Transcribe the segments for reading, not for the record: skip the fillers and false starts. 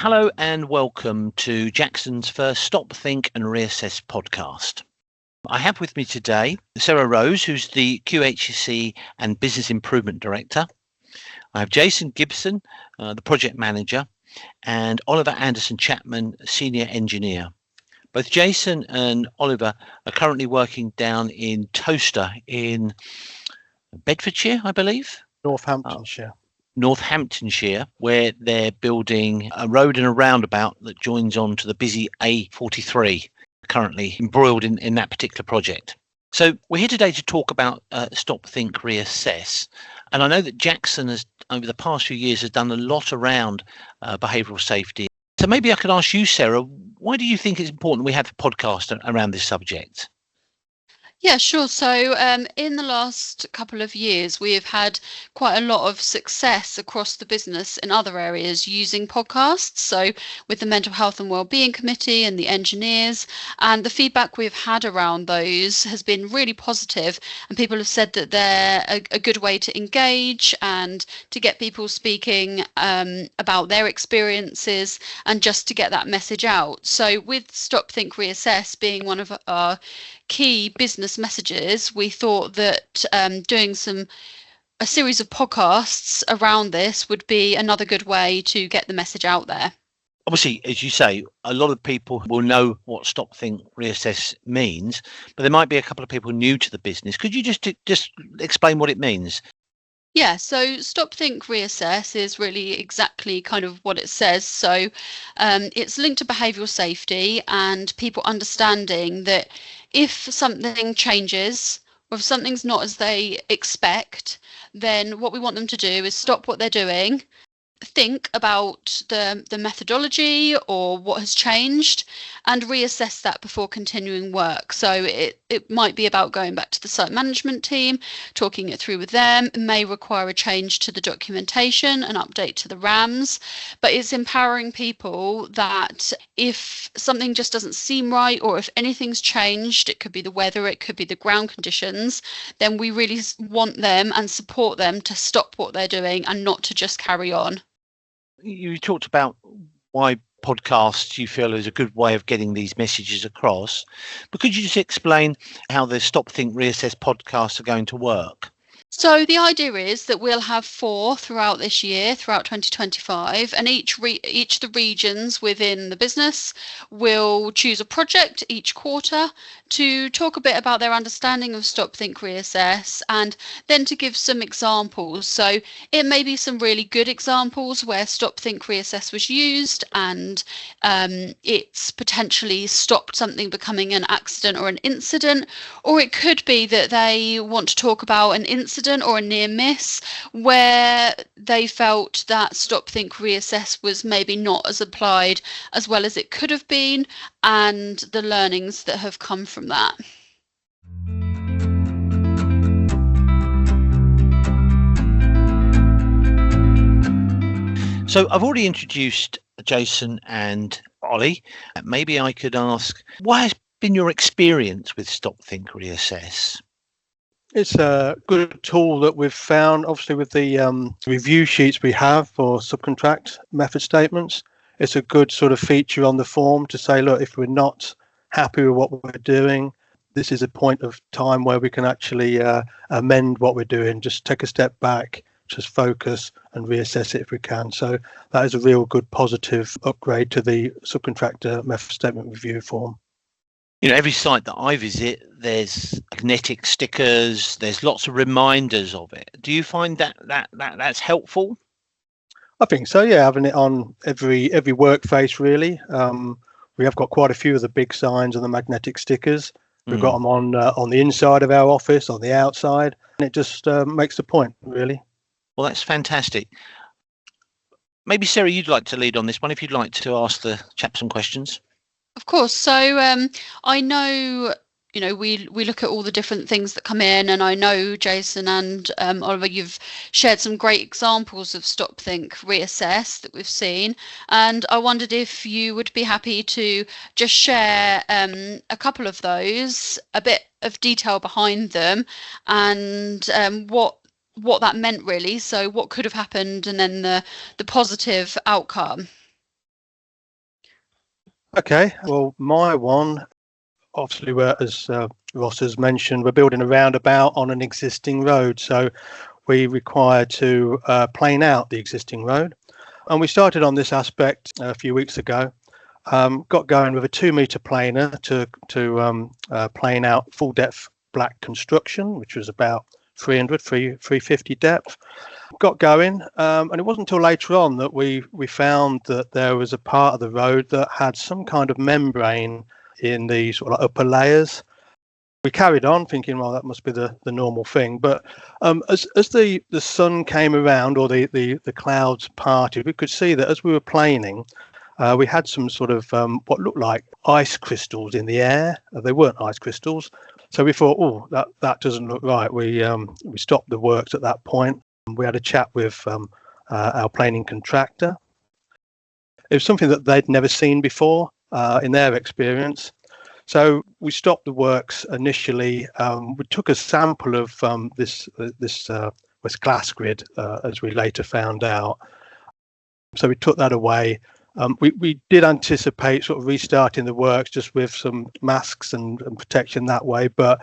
Hello and welcome to Jackson's first Stop, Think and Reassess podcast. I have with me today Sarah Rose, who's the QHSE and Business Improvement Director. I have Jason Gibson, the Project Manager, and Oliver Anderson-Chapman, Senior Engineer. Both Jason and Oliver are currently working down in Towcester in Bedfordshire, I believe. Northamptonshire, where they're building a road and a roundabout that joins on to the busy A43, currently embroiled in that particular project. So we're here today to talk about Stop, Think, Reassess. And I know that Jackson has, over the past few years, has done a lot around behavioural safety. So maybe I could ask you, Sarah, why do you think it's important we have a podcast around this subject? Yeah, sure. So in the last couple of years, we have had quite a lot of success across the business in other areas using podcasts. So with the Mental Health and Wellbeing Committee and the engineers, and the feedback we've had around those has been really positive. And people have said that they're a good way to engage and to get people speaking about their experiences and just to get that message out. So with Stop, Think, Reassess being one of our key business messages, we thought that doing a series of podcasts around this would be another good way to get the message out there. Obviously, as you say, a lot of people will know what Stop, Think, Reassess means, but there might be a couple of people new to the business. Could you just explain what it means? Yeah, so Stop, Think, Reassess is really exactly kind of what it says. So it's linked to behavioural safety and people understanding that if something changes or if something's not as they expect, then what we want them to do is stop what they're doing, think about the methodology or what has changed and reassess that before continuing work. So it might be about going back to the site management team, talking it through with them. It may require a change to the documentation, an update to the RAMs, but it's empowering people that if something just doesn't seem right or if anything's changed, it could be the weather, it could be the ground conditions, then we really want them and support them to stop what they're doing and not to just carry on. You talked about why podcasts you feel is a good way of getting these messages across, but could you just explain how the Stop, Think, Reassess podcasts are going to work? So the idea is that we'll have 4 throughout this year, throughout 2025, and each of the regions within the business will choose a project each quarter to talk a bit about their understanding of Stop, Think, Reassess, and then to give some examples. So it may be some really good examples where Stop, Think, Reassess was used and it's potentially stopped something becoming an accident or an incident, or it could be that they want to talk about an incident or a near miss where they felt that Stop, Think, Reassess was maybe not as applied as well as it could have been, and the learnings that have come from that. So I've already introduced Jason and Ollie. Maybe I could ask, what has been your experience with Stop, Think, Reassess? It's a good tool that we've found, obviously, with the review sheets we have for subcontract method statements. It's a good sort of feature on the form to say, look, if we're not happy with what we're doing, this is a point of time where we can actually amend what we're doing, just take a step back, just focus and reassess it if we can. So that is a real good positive upgrade to the subcontractor method statement review form. You know, every site that I visit, there's magnetic stickers, there's lots of reminders of it. Do you find that's helpful? I think so, yeah, having it on every work face, really. We have got quite a few of the big signs and the magnetic stickers. We've got them on the inside of our office, on the outside, and it just makes the point, really. Well, that's fantastic. Maybe, Sarah, you'd like to lead on this one, if you'd like to ask the chap some questions. Of course. So I know, we look at all the different things that come in, and I know, Jason and Oliver, you've shared some great examples of Stop, Think, Reassess that we've seen. And I wondered if you would be happy to just share a couple of those, a bit of detail behind them, and what that meant really. So what could have happened, and then the positive outcome. Okay, well, my one, obviously, as Ross has mentioned, we're building a roundabout on an existing road. So we require to plane out the existing road. And we started on this aspect a few weeks ago. Got going with a 2-metre planer to plane out full depth black construction, which was about 350 depth. Got going, and it wasn't until later on that we found that there was a part of the road that had some kind of membrane in the sort of upper layers. We carried on thinking, well, that must be the normal thing. But as the sun came around, or the clouds parted, we could see that as we were planing, we had some sort of what looked like ice crystals in the air. They weren't ice crystals. So we thought, oh, that doesn't look right. We stopped the works at that point. We had a chat with our planing contractor. It was something that they'd never seen before in their experience. So we stopped the works initially. We took a sample of this glass grid, as we later found out. So we took that away. We did anticipate sort of restarting the works just with some masks and protection that way, but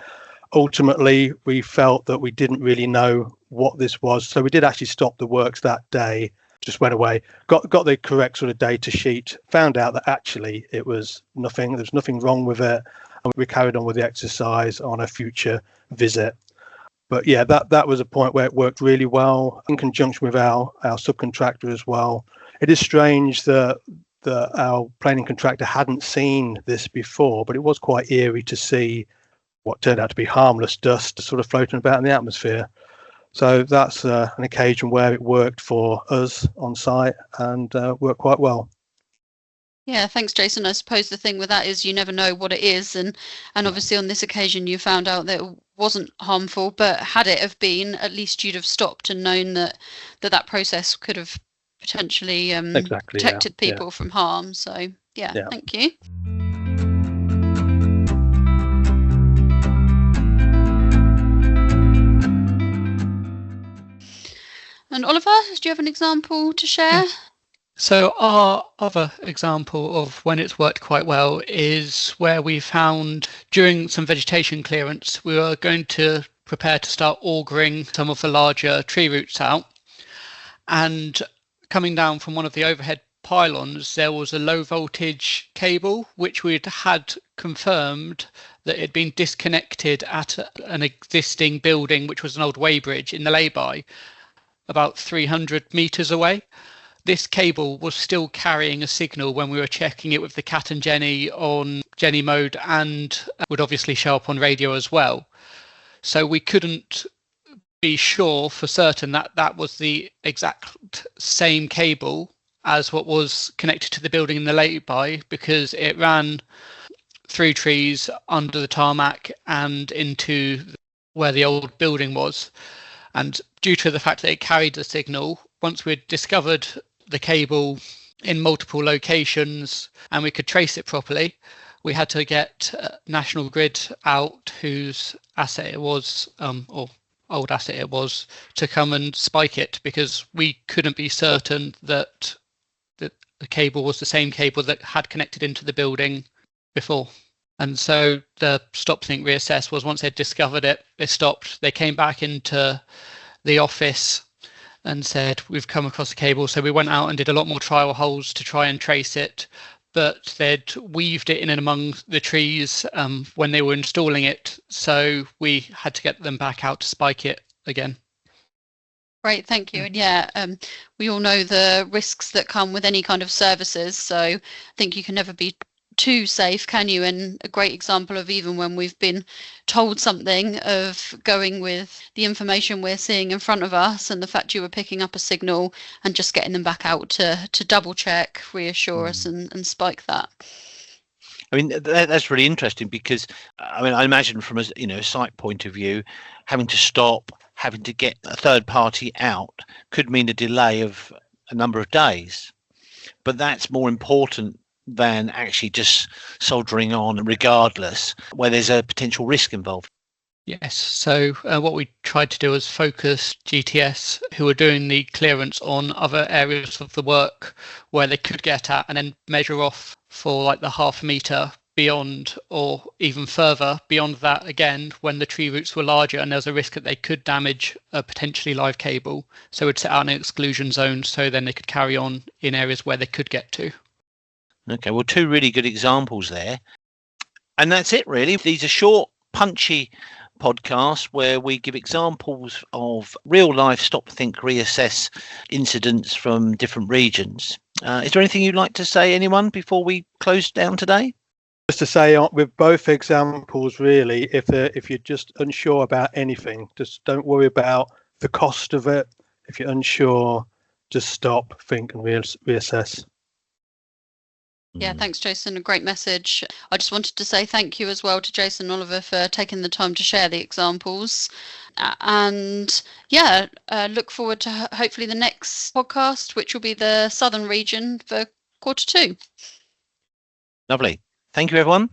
ultimately we felt that we didn't really know what this was. So we did actually stop the works that day, just went away, got the correct sort of data sheet, found out that actually it was nothing, there's nothing wrong with it. And we carried on with the exercise on a future visit. But yeah, that was a point where it worked really well in conjunction with our subcontractor as well. It is strange that our planning contractor hadn't seen this before, but it was quite eerie to see what turned out to be harmless dust sort of floating about in the atmosphere. So that's an occasion where it worked for us on site and worked quite well. Yeah, thanks, Jason. I suppose the thing with that is you never know what it is, and obviously on this occasion you found out that it wasn't harmful, but had it have been, at least you'd have stopped and known that process could have potentially protected people from harm. So yeah, thank you. And Oliver, do you have an example to share? So our other example of when it's worked quite well is where we found during some vegetation clearance, we were going to prepare to start augering some of the larger tree roots out. And coming down from one of the overhead pylons, there was a low voltage cable, which we'd had confirmed that it had been disconnected at an existing building, which was an old weighbridge in the lay-by, about 300 meters away. This cable was still carrying a signal when we were checking it with the Cat and Jenny on Jenny mode, and would obviously show up on radio as well. So we couldn't be sure for certain that that was the exact same cable as what was connected to the building in the lay-by, because it ran through trees under the tarmac and into where the old building was. And due to the fact that it carried the signal, once we'd discovered the cable in multiple locations and we could trace it properly, we had to get National Grid out, whose asset it was, or old asset it was, to come and spike it, because we couldn't be certain that the cable was the same cable that had connected into the building before. And so the stop, think, reassess was, once they'd discovered it, they stopped. They came back into the office and said, we've come across the cable. So we went out and did a lot more trial holes to try and trace it, but they'd weaved it in and among the trees when they were installing it. So we had to get them back out to spike it again. Great, thank you. And yeah, we all know the risks that come with any kind of services. So I think you can never be too safe, can you? And a great example of, even when we've been told something, of going with the information we're seeing in front of us, and the fact you were picking up a signal and just getting them back out to double check, reassure us and spike that. I mean, that's really interesting, because I mean, I imagine from a site point of view, having to stop, having to get a third party out could mean a delay of a number of days, but that's more important than actually just soldering on regardless, where there's a potential risk involved. Yes, so what we tried to do was focus GTS, who were doing the clearance, on other areas of the work where they could get at, and then measure off for like the half a metre beyond, or even further beyond that again, when the tree roots were larger and there was a risk that they could damage a potentially live cable. So we'd set out an exclusion zone so then they could carry on in areas where they could get to. Okay, well, two really good examples there. And that's it, really. These are short, punchy podcasts where we give examples of real life stop, think, reassess incidents from different regions. Is there anything you'd like to say, anyone, before we close down today? Just to say, with both examples, really, if you're just unsure about anything, just don't worry about the cost of it. If you're unsure, just stop, think, and reassess. Yeah, thanks, Jason. A great message. I just wanted to say thank you as well to Jason and Oliver for taking the time to share the examples. And yeah, look forward to hopefully the next podcast, which will be the Southern region for quarter 2. Lovely. Thank you, everyone.